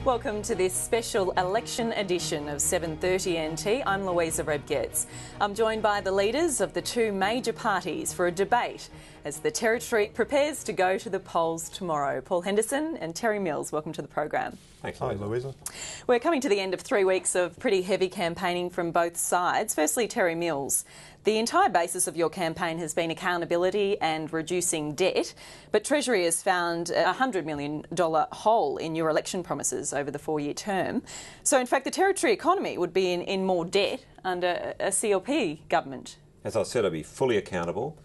Welcome to this special election edition of 7:30 NT. I'm Louisa Rebgetz. I'm joined by the leaders of the two major parties for a debate as the Territory prepares to go to the polls tomorrow. Paul Henderson and Terry Mills, welcome to the program. Thanks, Hi, Louisa. We're coming to the end of 3 weeks of pretty heavy campaigning from both sides. Firstly, Terry Mills. The entire basis of your campaign has been accountability and reducing debt, but Treasury has found a $100 million hole in your election promises over the 4-year term. So in fact, the Territory economy would be in more debt under a CLP government. As I said, I'd be fully accountable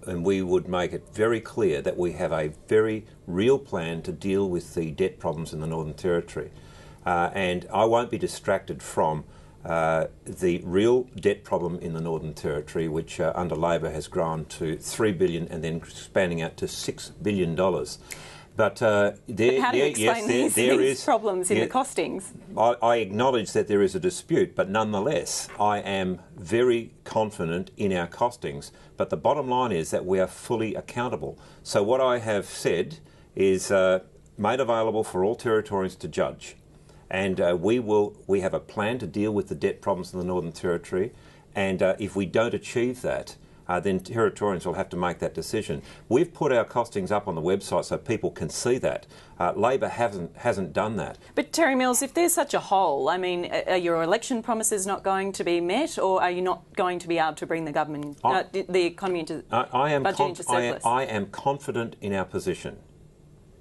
and we would make it very clear that we have a very real plan to deal with the debt problems in the Northern Territory. And I won't be distracted from the real debt problem in the Northern Territory, which under Labor has grown to $3 billion and then expanding out to $6 billion. But how do you explain these problems in the costings? I acknowledge that there is a dispute, but nonetheless, I am very confident in our costings. But the bottom line is that we are fully accountable. So what I have said is made available for all Territorians to judge. And we have a plan to deal with the debt problems in the Northern Territory. And if we don't achieve that, then Territorians will have to make that decision. We've put our costings up on the website so people can see that. Labor hasn't done that. But Terry Mills, if there's such a hole, I mean, are your election promises not going to be met, or are you not going to be able to bring the government, the economy into budget into surplus? I am confident in our position.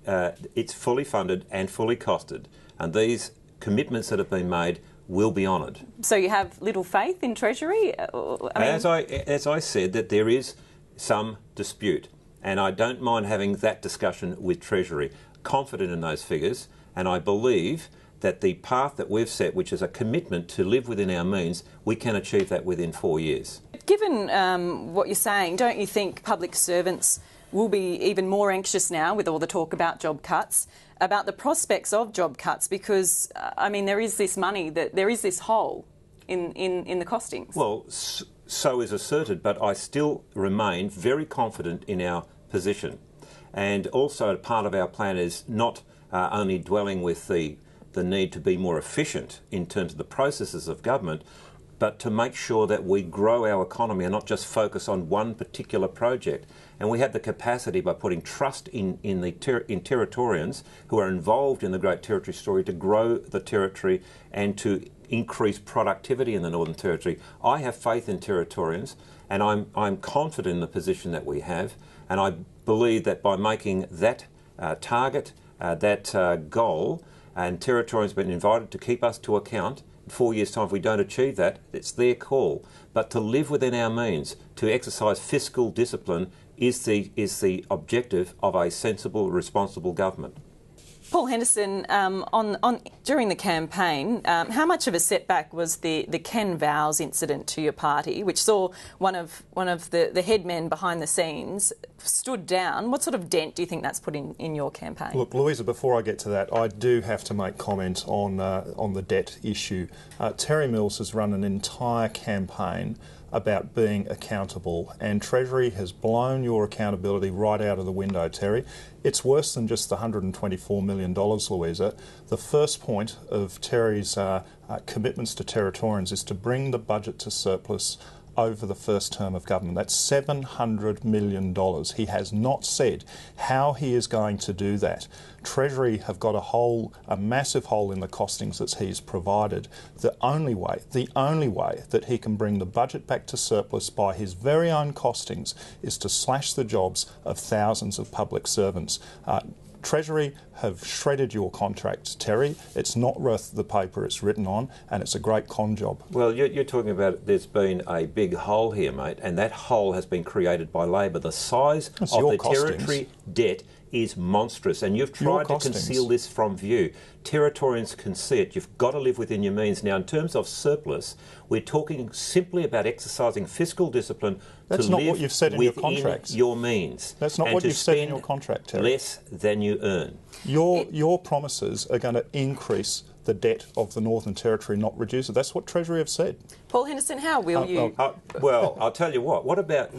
It's fully funded and fully costed, and these commitments that have been made will be honoured. So you have little faith in Treasury? As I said, that there is some dispute, and I don't mind having that discussion with Treasury. Confident in those figures, and I believe that the path that we've set, which is a commitment to live within our means, we can achieve that within 4 years. Given what you're saying, don't you think public servants will be even more anxious now with all the talk about job cuts, about the prospects of job cuts, because, I mean, there is this money, there is this hole in the costings? Well, so is asserted, but I still remain very confident in our position. And also part of our plan is not only dwelling with the need to be more efficient in terms of the processes of government, but to make sure that we grow our economy and not just focus on one particular project. And we have the capacity, by putting trust in Territorians who are involved in the Great Territory story, to grow the Territory and to increase productivity in the Northern Territory. I have faith in Territorians, and I'm confident in the position that we have, and I believe that by making that target, that goal, and Territorians have been invited to keep us to account. In 4 years' time, if we don't achieve that, it's their call. But to live within our means, to exercise fiscal discipline, is the objective of a sensible, responsible government. Paul Henderson, during the campaign, how much of a setback was the Ken Vowles incident to your party, which saw one of the head men behind the scenes stood down? What sort of dent do you think that's put in your campaign? Look, Louisa, before I get to that, I do have to make comment on the debt issue. Terry Mills has run an entire campaign about being accountable, and Treasury has blown your accountability right out of the window, Terry. It's worse than just the $124 million, Louisa. The first point of Terry's commitments to Territorians is to bring the budget to surplus over the first term of government. That's $700 million. He has not said how he is going to do that. Treasury have got a massive hole in the costings that he's provided. The only way that he can bring the budget back to surplus by his very own costings is to slash the jobs of thousands of public servants. Treasury have shredded your contract, Terry. It's not worth the paper it's written on, and it's a great con job. Well, you're talking about there's been a big hole here, mate, and that hole has been created by Labor. The size of the Territory debt is monstrous, and you've tried to conceal this from view. Territorians can see it. You've got to live within your means. Now, in terms of surplus, we're talking simply about exercising fiscal discipline. That's not what you've said in your contracts. Your means. That's not what you've said in your contract, Terry. Less than you earn. Your promises are going to increase the debt of the Northern Territory, not reduce it. That's what Treasury have said. Paul Henderson, how will you? Well, I'll tell you what. What about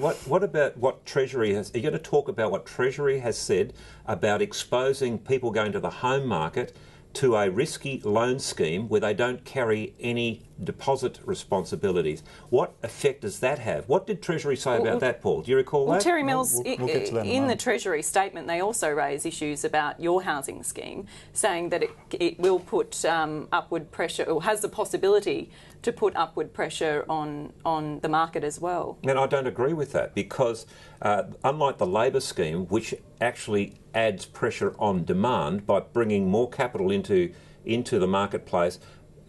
what Treasury has? Are you going to talk about what Treasury has said about exposing people going to the home market to a risky loan scheme where they don't carry any deposit responsibilities. What effect does that have? What did Treasury say about that, Paul? Do you recall that? Terry Mills, We'll get to that in the Treasury statement, they also raise issues about your housing scheme, saying that it will put upward pressure, or has the possibility to put upward pressure on the market as well. And I don't agree with that, because unlike the Labor scheme, which actually adds pressure on demand by bringing more capital into the marketplace,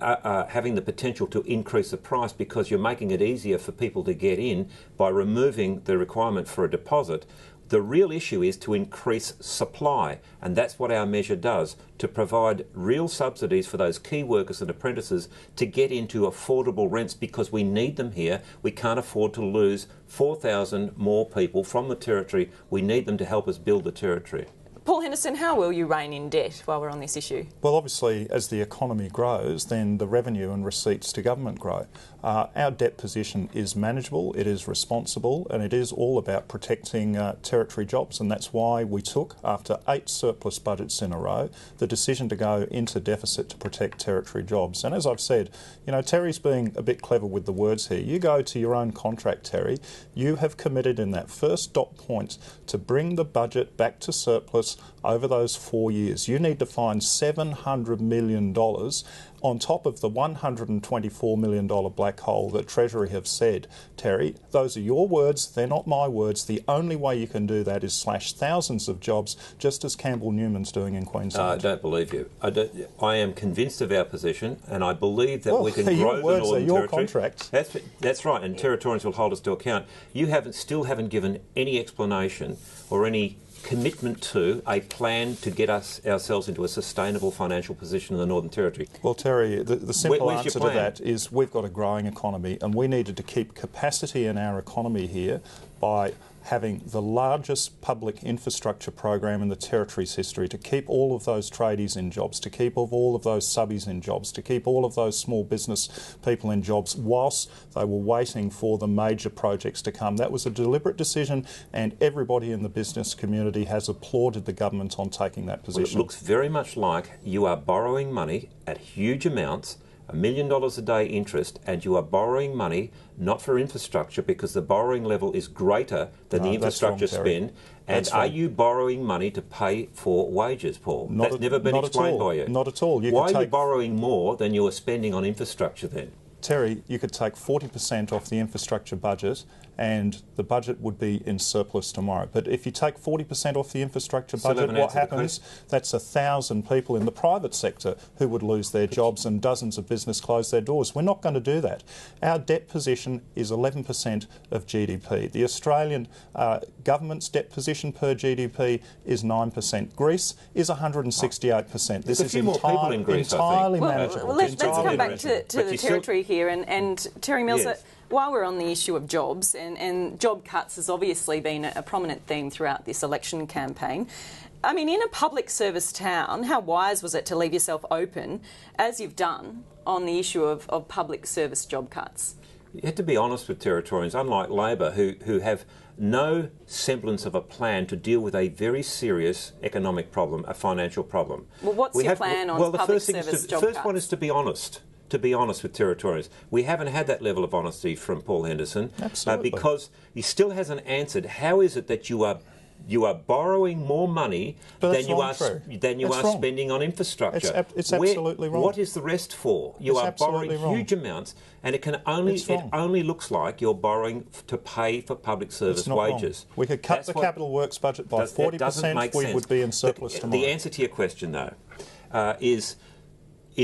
having the potential to increase the price because you're making it easier for people to get in by removing the requirement for a deposit. The real issue is to increase supply, and that's what our measure does, to provide real subsidies for those key workers and apprentices to get into affordable rents, because we need them here. We can't afford to lose 4,000 more people from the Territory. We need them to help us build the Territory. Paul Henderson, how will you rein in debt while we're on this issue? Well, obviously, as the economy grows, then the revenue and receipts to government grow. Our debt position is manageable, it is responsible, and it is all about protecting Territory jobs, and that's why we took, after 8 surplus budgets in a row, the decision to go into deficit to protect Territory jobs. And as I've said, you know, Terry's being a bit clever with the words here. You go to your own contract, Terry. You have committed in that first dot point to bring the budget back to surplus over those 4 years. You need to find $700 million on top of the $124 million black hole that Treasury have said. Terry, those are your words, they're not my words. The only way you can do that is slash thousands of jobs, just as Campbell Newman's doing in Queensland. I don't believe you. I am convinced of our position, and I believe that we can your grow the words Northern are your Territory. contracts. That's right, and Territorians will hold us to account. You still haven't given any explanation or any commitment to a plan to get ourselves into a sustainable financial position in the Northern Territory. Well, Terry, the simple Where's your answer to plan? that is we've got a growing economy, and we needed to keep capacity in our economy here by having the largest public infrastructure program in the Territory's history, to keep all of those tradies in jobs, to keep all of those subbies in jobs, to keep all of those small business people in jobs whilst they were waiting for the major projects to come. That was a deliberate decision, and everybody in the business community has applauded the government on taking that position. Well, it looks very much like you are borrowing money at huge amounts, $1 million a day interest, and you are borrowing money not for infrastructure because the borrowing level is greater than the infrastructure spend. And are you borrowing money to pay for wages, Paul? That's never been explained by you. Not at all. Why are you borrowing more than you are spending on infrastructure then? Terry, you could take 40% off the infrastructure budget and the budget would be in surplus tomorrow. But if you take 40% off the infrastructure budget, what happens? That's 1,000 people in the private sector who would lose their jobs and dozens of business close their doors. We're not going to do that. Our debt position is 11% of GDP. The Australian government's debt position per GDP is 9%. Greece is 168%. This is entirely manageable. Well, let's come back to the Territory here. And Terry Mills, while we're on the issue of jobs, and job cuts has obviously been a prominent theme throughout this election campaign. I mean, in a public service town, how wise was it to leave yourself open, as you've done, on the issue of public service job cuts? You have to be honest with Territorians, unlike Labor, who have no semblance of a plan to deal with a very serious economic problem, a financial problem. Well, what's your plan on public service job cuts? The first one is to be honest. To be honest with Territorians. We haven't had that level of honesty from Paul Henderson. Absolutely. Because he still hasn't answered how is it that you are borrowing more money than you are spending on infrastructure. It's absolutely wrong. What is the rest for? You are borrowing huge amounts, and it only looks like you're borrowing to pay for public service wages. Wrong. We could cut the capital works budget by 40%. We would be in surplus tomorrow. The answer to your question, though, is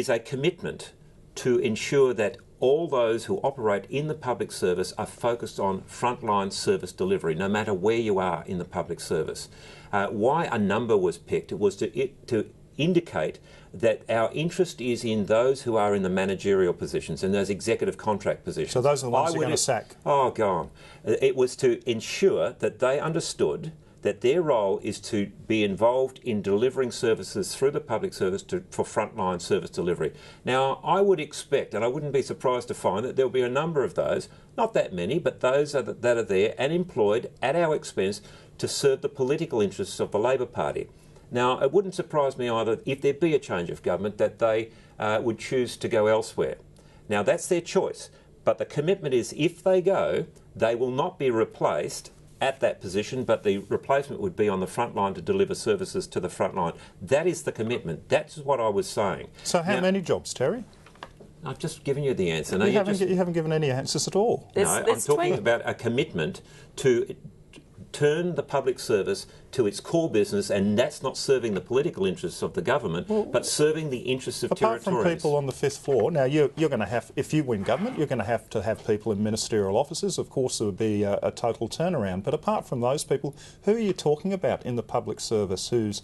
a commitment to ensure that all those who operate in the public service are focused on frontline service delivery, no matter where you are in the public service. Why a number was picked was to indicate that our interest is in those who are in the managerial positions and those executive contract positions. So those are the ones you're going to sack? Oh, go on. It was to ensure that they understood that their role is to be involved in delivering services through the public service for frontline service delivery. Now, I would expect, and I wouldn't be surprised to find that there'll be a number of those, not that many, but those that are there and employed at our expense to serve the political interests of the Labor Party. Now, it wouldn't surprise me either if there be a change of government that they would choose to go elsewhere. Now, that's their choice. But the commitment is if they go, they will not be replaced at that position, but the replacement would be on the front line to deliver services to the front line. That is the commitment. That's what I was saying. So how many jobs, Terry? I've just given you the answer. No, you haven't given any answers at all. I'm talking about a commitment to turn the public service to its core business, and that's not serving the political interests of the government, but serving the interests of Territorians. Apart from people on the fifth floor, now you're going to have, if you win government, you're going to have people in ministerial offices. Of course, there would be a total turnaround. But apart from those people, who are you talking about in the public service? Who's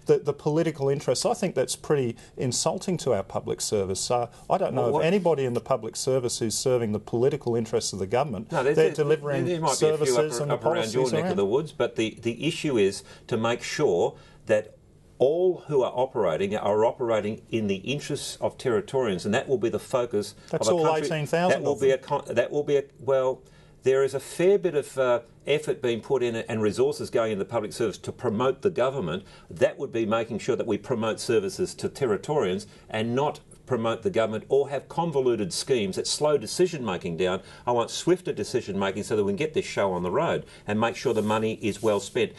the political interests? I think that's pretty insulting to our public service. I don't know of anybody in the public service who's serving the political interests of the government. No, they're delivering there might services be a few and the policies around your neck of the woods, but the issue is to make sure that all who are operating in the interests of Territorians, and that will be the focus That's of a all country. 18,000 That will be a well. There is a fair bit of effort being put in and resources going into the public service to promote the government. That would be making sure that we promote services to Territorians and not promote the government or have convoluted schemes that slow decision making down. I want swifter decision making so that we can get this show on the road and make sure the money is well spent.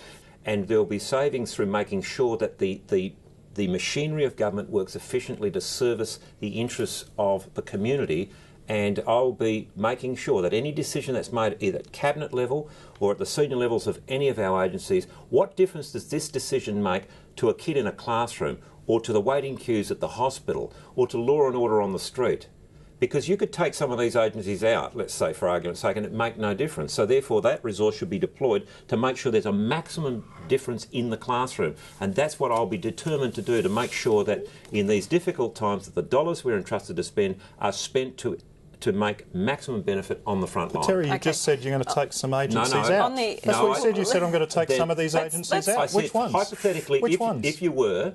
And there will be savings through making sure that the machinery of government works efficiently to service the interests of the community. And I'll be making sure that any decision that's made either at cabinet level or at the senior levels of any of our agencies, what difference does this decision make to a kid in a classroom or to the waiting queues at the hospital or to law and order on the street? Because you could take some of these agencies out, let's say for argument's sake, and it make no difference. So therefore that resource should be deployed to make sure there's a maximum difference in the classroom. And that's what I'll be determined to do, to make sure that in these difficult times that the dollars we're entrusted to spend are spent to make maximum benefit on the front line. Terry, you just said you're going to take some agencies out. That's what you said. You said I'm going to take some of these agencies out. Which ones? Hypothetically, if you were,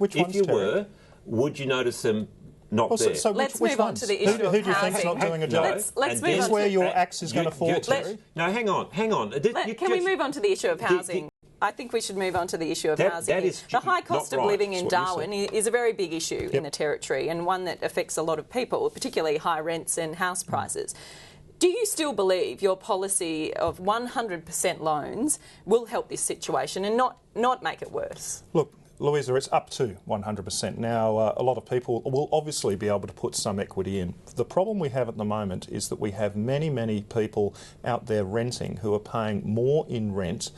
would you notice them not there? So let's move on to the issue of housing. Who do you think's not doing a job? Let's move on. Where your axe is going to fall, Terry. No, hang on. Can we move on to the issue of housing? I think we should move on to the issue of housing. The high cost of living in Darwin is a very big issue in the Territory, and one that affects a lot of people, particularly high rents and house prices. Do you still believe your policy of 100% loans will help this situation and not make it worse? Look, Louisa, it's up to 100%. Now, a lot of people will obviously be able to put some equity in. The problem we have at the moment is that we have many, many people out there renting who are paying more in rent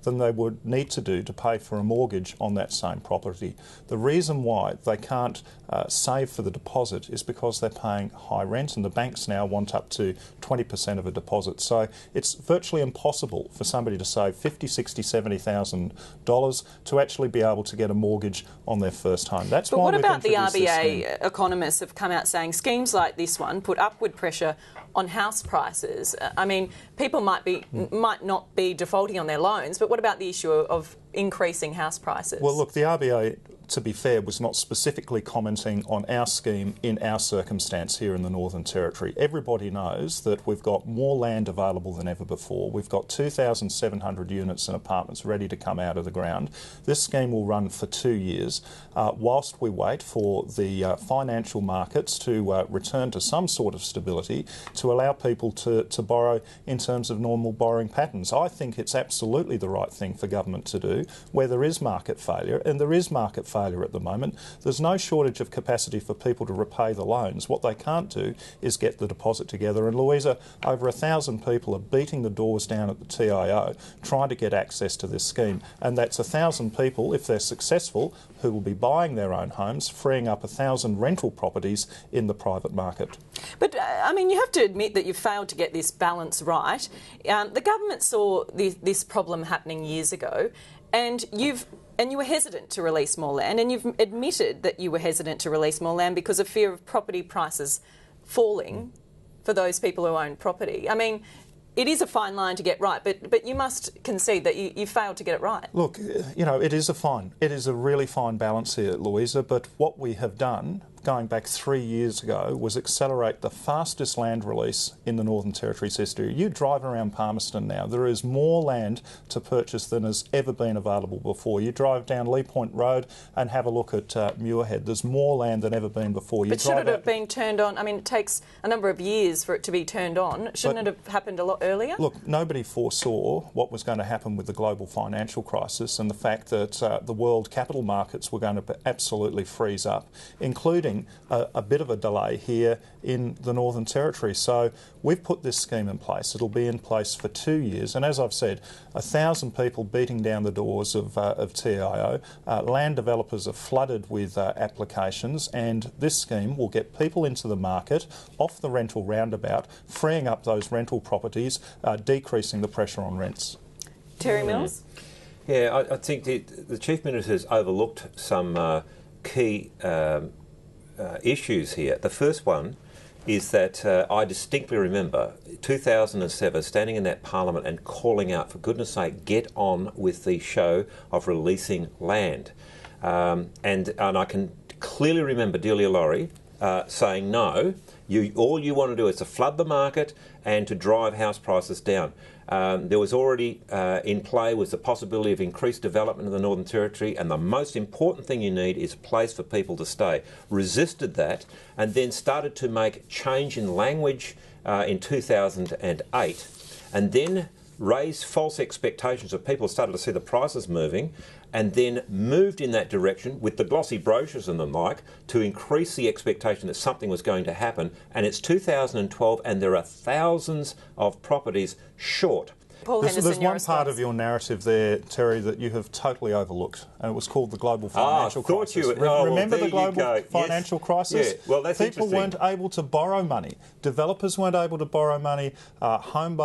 than they would need to do to pay for a mortgage on that same property. The reason why they can't save for the deposit is because they're paying high rent, and the banks now want up to 20% of a deposit. So it's virtually impossible for somebody to save $50,000, $60,000, $70,000 to actually be able to get a mortgage on their first home. That's why we've introduced this scheme. But what about the RBA economists have come out saying schemes like this one put upward pressure on house prices? I mean, people might not be defaulting on their loans, but what about the issue of increasing house prices? Well, look, the RBA, to be fair, was not specifically commenting on our scheme in our circumstance here in the Northern Territory. Everybody knows that we've got more land available than ever before. We've got 2,700 units and apartments ready to come out of the ground. This scheme will run for 2 years whilst we wait for the financial markets to return to some sort of stability to allow people to borrow in terms of normal borrowing patterns. I think it's absolutely the right thing for government to do where there is market failure, and there is market failure at the moment. There's no shortage of capacity for people to repay the loans. What they can't do is get the deposit together. And Louisa, over 1,000 people are beating the doors down at the TIO trying to get access to this scheme. And that's 1,000 people, if they're successful, who will be buying their own homes, freeing up 1,000 rental properties in the private market. But, I mean, you have to admit that you've failed to get this balance right. The government saw this problem happening years ago, and you were hesitant to release more land, and you've admitted that you were hesitant to release more land because of fear of property prices falling for those people who own property. I mean, it is a fine line to get right, but you must concede that you failed to get it right. Look, you know, it is a really fine balance here, Louisa, but what we have done, going back 3 years ago was accelerate the fastest land release in the Northern Territory's history. You drive around Palmerston now, there is more land to purchase than has ever been available before. You drive down Lee Point Road and have a look at Muirhead. There's more land than ever been before. But should it have been turned on? I mean, it takes a number of years for it to be turned on. Shouldn't it have happened a lot earlier? Look, nobody foresaw what was going to happen with the global financial crisis and the fact that the world capital markets were going to absolutely freeze up, including a bit of a delay here in the Northern Territory. So we've put this scheme in place. It'll be in place for 2 years. And as I've said, 1,000 people beating down the doors of TIO. Land developers are flooded with applications, and this scheme will get people into the market, off the rental roundabout, freeing up those rental properties, decreasing the pressure on rents. Terry Mills? Yeah, I think the Chief Minister has overlooked some key issues here. The first one is that I distinctly remember 2007 standing in that Parliament and calling out, for goodness sake, get on with the show of releasing land. And I can clearly remember Delia Laurie saying no, all you want to do is to flood the market and to drive house prices down. There was already in play was the possibility of increased development in the Northern Territory, and the most important thing you need is a place for people to stay. Resisted that, and then started to make change in language in 2008, and then raised false expectations of people, started to see the prices moving, and then moved in that direction with the glossy brochures and the like to increase the expectation that something was going to happen. And it's 2012 and there are thousands of properties short. Paul Henderson, there's one response. part of your narrative there, Terry, that you have totally overlooked, and it was called the global financial crisis. Remember the global financial crisis? Yeah. Well, that's People weren't able to borrow money. Developers weren't able to borrow money. Home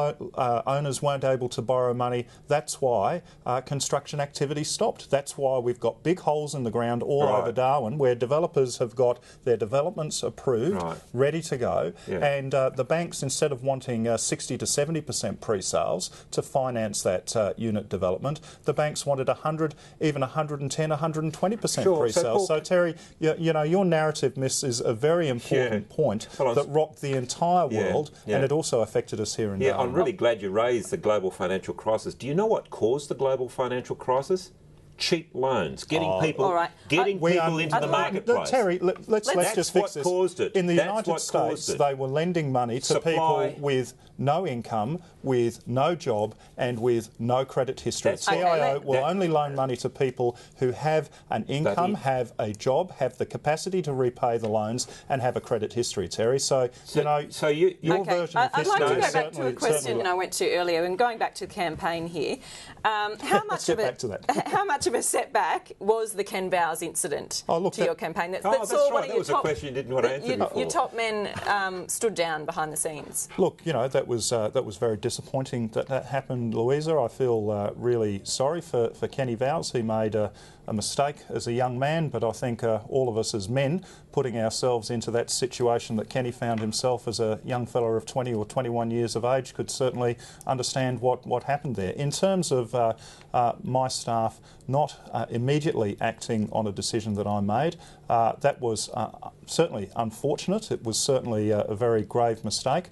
owners weren't able to borrow money. That's why construction activity stopped. That's why we've got big holes in the ground all over Darwin, where developers have got their developments approved, ready to go, and the banks, instead of wanting 60 to 70% pre-sales to finance that unit development, the banks wanted 100, even 110, 120% pre-sale. So Terry, you know, your narrative misses a very important point that rocked the entire world, and it also affected us here in Darwin. I'm really glad you raised the global financial crisis. Do you know what caused the global financial crisis? Cheap loans, getting people into the marketplace. Terry, let's just fix this. Caused it. In the United States, they were lending money to people with no income, with no job, and with no credit history. TIO will only loan money to people who have an income, have a job, have the capacity to repay the loans, and have a credit history, Terry. So your version of I'd like to go back to a question I went to earlier, and going back to the campaign here. How much of a setback was the Ken Bowers incident to your campaign? That's right. That was a question you didn't want to answer before. Your top men stood down behind the scenes. Look, you know, that was very disappointing that happened, Louisa. I feel really sorry for Kenny Bowers. He made a mistake as a young man, but I think all of us as men, putting ourselves into that situation that Kenny found himself as a young fellow of 20 or 21 years of age, could certainly understand what happened there. In terms of my staff not immediately acting on a decision that I made, that was certainly unfortunate. It was certainly a very grave mistake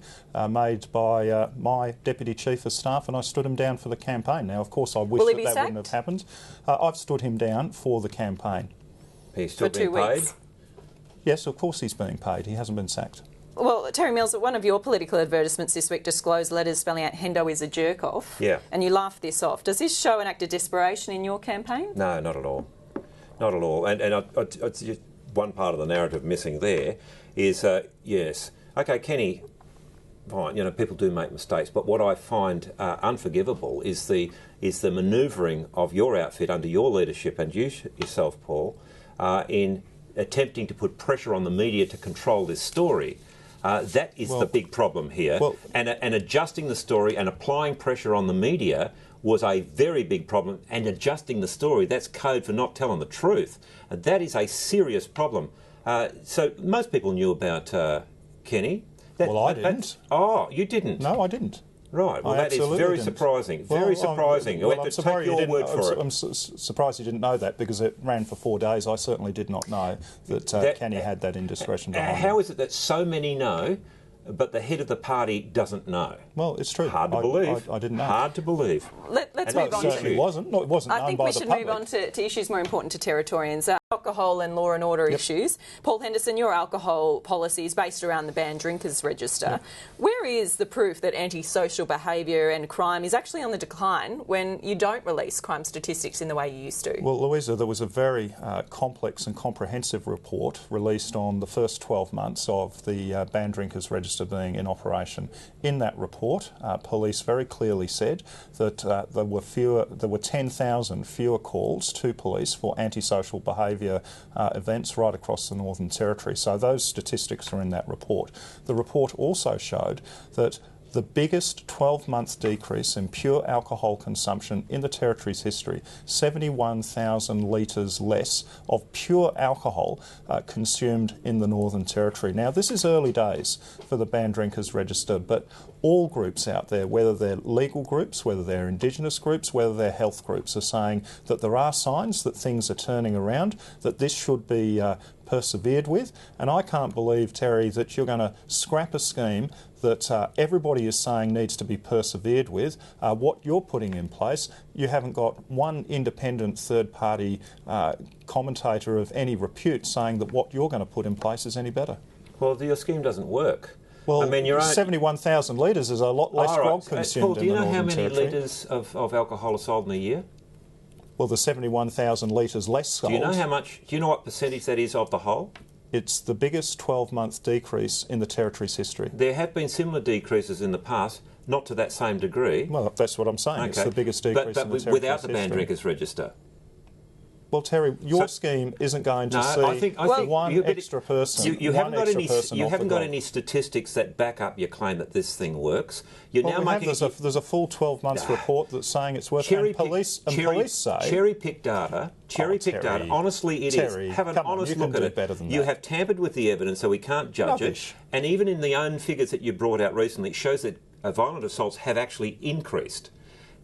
made by my Deputy Chief of Staff, and I stood him down for the campaign. Now, of course, I wish that wouldn't have happened. I've stood him down for the campaign. He's still being paid? Yes, of course he's being paid. He hasn't been sacked. Well, Terry Mills, one of your political advertisements this week disclosed letters spelling out Hendo is a jerk-off. Yeah. And you laughed this off. Does this show an act of desperation in your campaign? No, not at all. Not at all. And just one part of the narrative missing there is, yes, OK, Kenny, fine, you know, people do make mistakes, but what I find unforgivable is the manoeuvring of your outfit under your leadership and yourself, Paul, in attempting to put pressure on the media to control this story. That is the big problem here. And adjusting the story and applying pressure on the media was a very big problem. And adjusting the story, that's code for not telling the truth. And that is a serious problem. So most people knew about Kenny. Well, I didn't. Oh, you didn't? No, I didn't. Right, well, that is very surprising. Very surprising. You have to take your word for it. I'm surprised you didn't know that, because it ran for 4 days. I certainly did not know that Kenny had that indiscretion behind How is it that so many know, but the head of the party doesn't know? Well, it's true. Hard to believe. I didn't know. Hard to believe. Let's move on. It certainly wasn't. No, it wasn't known by the public. I think we should move on to issues more important to Territorians. Alcohol and law and order issues. Paul Henderson, your alcohol policy is based around the banned drinkers register. Yep. Where is the proof that antisocial behaviour and crime is actually on the decline when you don't release crime statistics in the way you used to? Well, Louisa, there was a very complex and comprehensive report released on the first 12 months of the banned drinkers register being in operation. In that report, police very clearly said that there were 10,000 fewer calls to police for antisocial behaviour events right across the Northern Territory. So those statistics are in that report. The report also showed that the biggest 12-month decrease in pure alcohol consumption in the Territory's history, 71,000 litres less of pure alcohol consumed in the Northern Territory. Now, this is early days for the banned drinkers register, but all groups out there, whether they're legal groups, whether they're Indigenous groups, whether they're health groups, are saying that there are signs that things are turning around, that this should be persevered with. And I can't believe, Terry, that you're going to scrap a scheme that everybody is saying needs to be persevered with. What you're putting in place, you haven't got one independent third-party commentator of any repute saying that what you're going to put in place is any better. Well, your scheme doesn't work. Well, I mean, 71,000 litres is a lot less grog consumed Paul, do you know how many Territory. litres of alcohol are sold in a year? Well, there's 71,000 litres less sold. Do you know how much? Do you know what percentage that is of the whole? It's the biggest 12-month decrease in the Territory's history. There have been similar decreases in the past, not to that same degree. Well, that's what I'm saying. Okay. It's the biggest decrease in the Territory's without the banned history. drinkers register. Well, Terry, your scheme isn't going to see I think one extra person. You haven't got any statistics that back up your claim that this thing works. You're now making there's a full 12-month report that's saying it's working. Police say cherry-pick data. Data. Honestly, it is. Have an honest look at it. You have tampered with the evidence, so we can't judge it. And even in the own figures that you brought out recently, it shows that violent assaults have actually increased.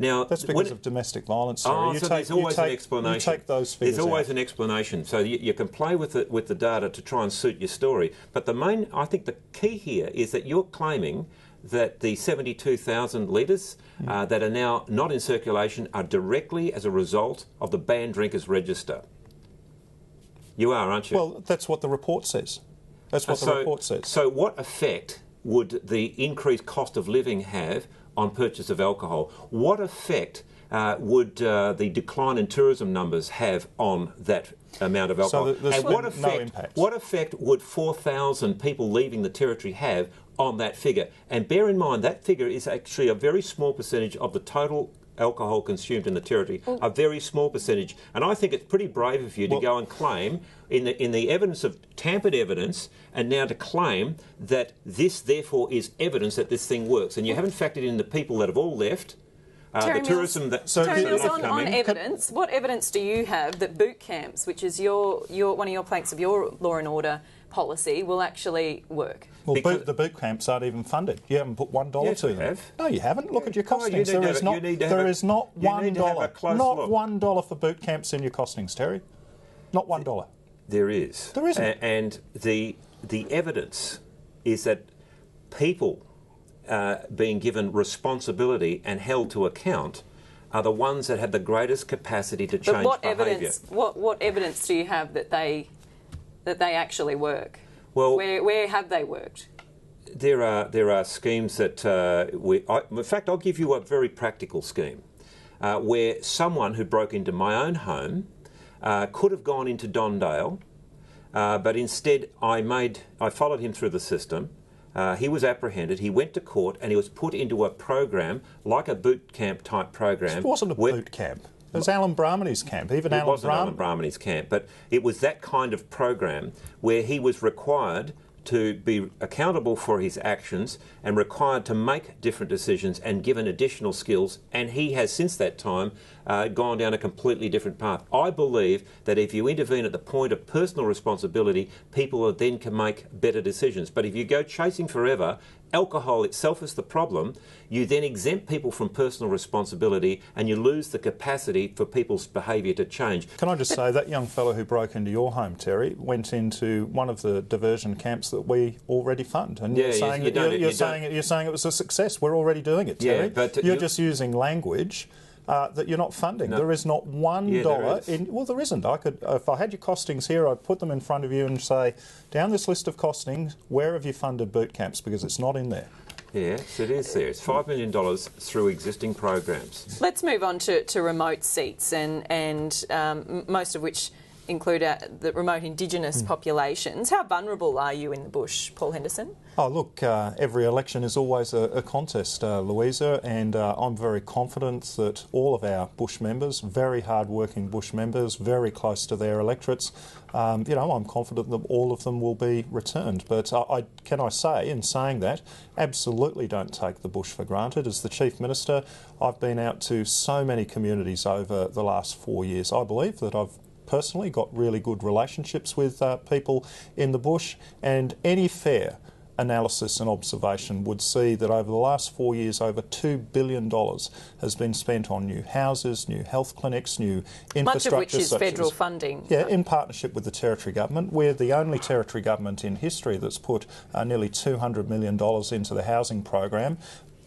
Now, that's because of domestic violence. There's always an explanation. You take those figures There's always an explanation. So you can play with the data to try and suit your story. But I think the key here is that you're claiming that the 72,000 litres that are now not in circulation are directly as a result of the banned drinkers register. You are, aren't you? Well, that's what the report says. That's what the report says. So what effect would the increased cost of living have on purchase of alcohol? What effect would the decline in tourism numbers have on that amount of alcohol? And what effect would 4,000 people leaving the Territory have on that figure? And bear in mind, that figure is actually a very small percentage of the total alcohol consumed in the Territory, a very small percentage. And I think it's pretty brave of you to go and claim, in the evidence of tampered evidence, and now to claim that this therefore is evidence that this thing works. And you haven't factored in the people that have all left, the tourism that... Terry Mills, on evidence, what evidence do you have that boot camps, which is one of your planks of your law and order policy, will actually work? Well, the boot camps aren't even funded. You haven't put $1 to them. Have. No, you haven't. Look at your costings. There is not $1 for boot camps in your costings, Terry. Not $1. There is. There isn't. And the evidence is that people being given responsibility and held to account are the ones that have the greatest capacity to change behaviour. What evidence do you have that they actually work? Well, where have they worked? There are schemes that in fact, I'll give you a very practical scheme where someone who broke into my own home could have gone into Dondale, but instead I followed him through the system. He was apprehended, he went to court, and he was put into a program like a boot camp type program. It wasn't a boot camp. It was Alan Brahmany's camp. It wasn't Alan Brahmany's camp, but it was that kind of program where he was required to be accountable for his actions and required to make different decisions and given additional skills. And he has, since that time, gone down a completely different path. I believe that if you intervene at the point of personal responsibility, people then can make better decisions. But if you go chasing forever, alcohol itself is the problem, you then exempt people from personal responsibility and you lose the capacity for people's behaviour to change. Can I just say, that young fellow who broke into your home, Terry, went into one of the diversion camps that we already fund. And you're saying it was a success. We're already doing it, Terry. Yeah, but you're just using language that you're not funding. No. There is not $1 in. Well, there isn't. If I had your costings here, I'd put them in front of you and say, down this list of costings, where have you funded boot camps? Because it's not in there. Yes, it is there. It's $5 million through existing programs. Let's move on to remote seats, and most of which include the remote Indigenous populations. How vulnerable are you in the bush, Paul Henderson? Oh, look, every election is always a contest, Louisa, and I'm very confident that all of our bush members, very hard-working bush members, very close to their electorates, I'm confident that all of them will be returned. But can I say, in saying that, absolutely don't take the bush for granted. As the Chief Minister, I've been out to so many communities over the last 4 years. I believe that I've personally got really good relationships with people in the bush, and any fair analysis and observation would see that over the last 4 years, over $2 billion has been spent on new houses, new health clinics, new infrastructure. Much of which is federal funding. Yeah, in partnership with the Territory Government. We're the only Territory Government in history that's put nearly $200 million into the housing program.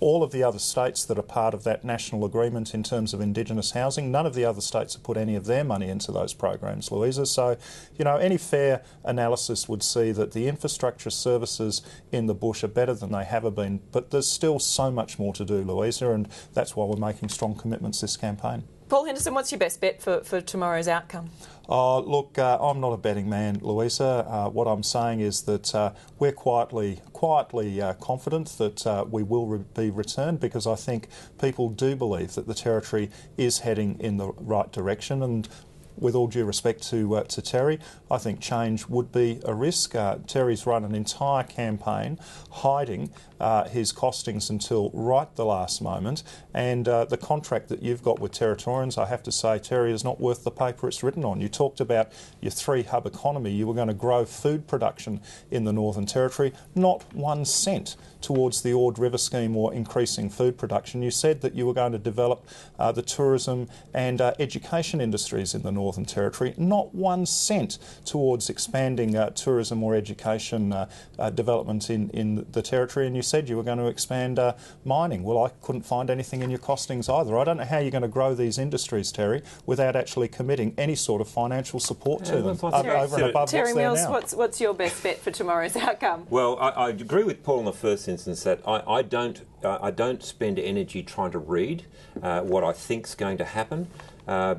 All of the other states that are part of that national agreement in terms of Indigenous housing, none of the other states have put any of their money into those programs, Louisa. So, any fair analysis would see that the infrastructure services in the bush are better than they have been, but there's still so much more to do, Louisa, and that's why we're making strong commitments this campaign. Paul Henderson, what's your best bet for tomorrow's outcome? Look, I'm not a betting man, Louisa. What I'm saying is that we're quietly confident that we will be returned, because I think people do believe that the Territory is heading in the right direction. And with all due respect to Terry, I think change would be a risk. Terry's run an entire campaign hiding his costings until right the last moment, and the contract that you've got with Territorians, I have to say, Terry, is not worth the paper it's written on. You talked about your 3-hub economy. You were going to grow food production in the Northern Territory, not 1 cent towards the Ord River scheme or increasing food production. You said that you were going to develop the tourism and education industries in the Northern Territory, not 1 cent towards expanding tourism or education development in the Territory, and you said you were going to expand mining. Well, I couldn't find anything in your costings either. I don't know how you're going to grow these industries, Terry, without actually committing any sort of financial support to them over and above Terry Mills, what's what's your best bet for tomorrow's outcome? Well, I agree with Paul in the first instance that I don't spend energy trying to read what I think's going to happen,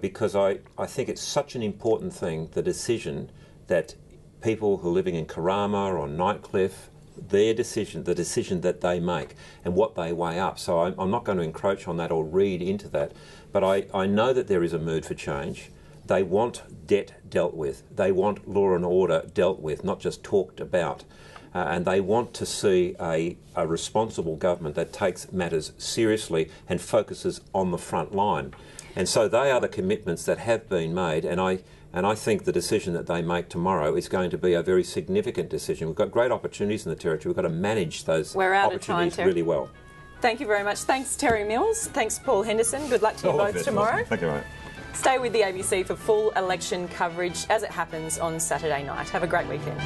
because I think it's such an important thing, the decision that people who are living in Karama or Nightcliff, their decision, the decision that they make and what they weigh up. So I'm not going to encroach on that or read into that, but I know that there is a mood for change. They want debt dealt with. They want law and order dealt with, not just talked about. And they want to see a responsible government that takes matters seriously and focuses on the front line. And so they are the commitments that have been made, and I think the decision that they make tomorrow is going to be a very significant decision. We've got great opportunities in the Territory. We've got to manage those opportunities really well. Thank you very much. Thanks, Terry Mills. Thanks, Paul Henderson. Good luck to you both tomorrow. Thank you, mate. Stay with the ABC for full election coverage as it happens on Saturday night. Have a great weekend.